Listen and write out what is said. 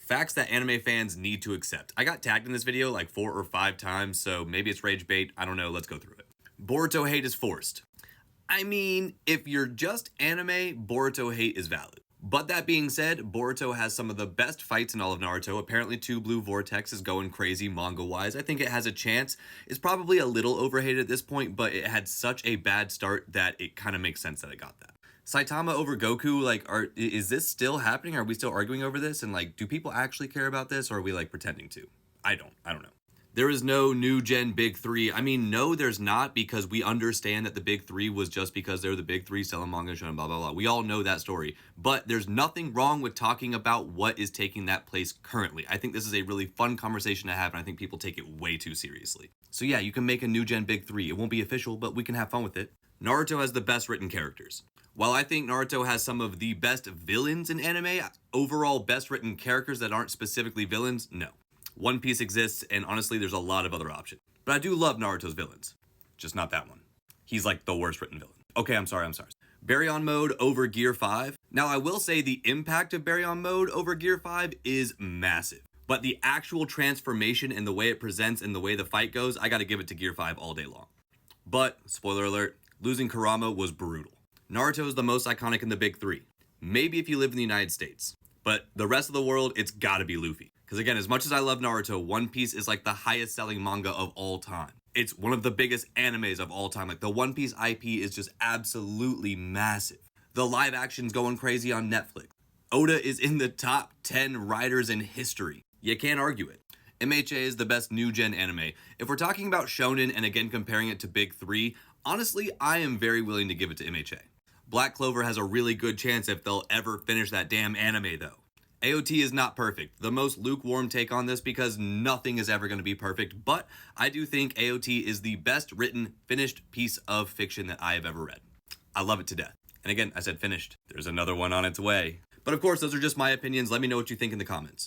Facts that anime fans need to accept. I got tagged in this video like 4 or 5 times, so maybe it's rage bait. I don't know. Let's go through it. Boruto hate is forced. I mean, if you're just anime, Boruto hate is valid. But that being said, Boruto has some of the best fights in all of Naruto. Apparently, 2 Blue Vortex is going crazy manga-wise. I think it has a chance. It's probably a little overhated at this point, but it had such a bad start that it kind of makes sense that it got that. Saitama over Goku, like, is this still happening? Are we still arguing over this? And, like, do people actually care about this, or are we, like, pretending to? I don't know. There is no new gen big 3. I mean, no, there's not, because we understand that the big 3 was just because they're the big 3 selling manga, shonen, blah, blah, blah. We all know that story. But there's nothing wrong with talking about what is taking that place currently. I think this is a really fun conversation to have, and I think people take it way too seriously. So yeah, you can make a new gen big 3. It won't be official, but we can have fun with it. Naruto has the best written characters. While I think Naruto has some of the best villains in anime, overall best written characters that aren't specifically villains, no. One Piece exists, and honestly, there's a lot of other options. But I do love Naruto's villains. Just not that one. He's like the worst written villain. Okay, I'm sorry. Baryon mode over Gear 5. Now, I will say the impact of Baryon mode over Gear 5 is massive. But the actual transformation and the way it presents and the way the fight goes, I gotta give it to Gear 5 all day long. But, spoiler alert, losing Kurama was brutal. Naruto is the most iconic in the big 3. Maybe if you live in the United States. But the rest of the world, it's gotta be Luffy. Because again, as much as I love Naruto, One Piece is like the highest selling manga of all time. It's one of the biggest animes of all time. Like the One Piece IP is just absolutely massive. The live action's going crazy on Netflix. Oda is in the top 10 writers in history. You can't argue it. MHA is the best new gen anime. If we're talking about shonen and again comparing it to big 3, honestly, I am very willing to give it to MHA. Black Clover has a really good chance if they'll ever finish that damn anime though. AOT is not perfect. The most lukewarm take on this because nothing is ever going to be perfect, but I do think AOT is the best written, finished piece of fiction that I have ever read. I love it to death. And again, I said finished. There's another one on its way. But of course, those are just my opinions. Let me know what you think in the comments.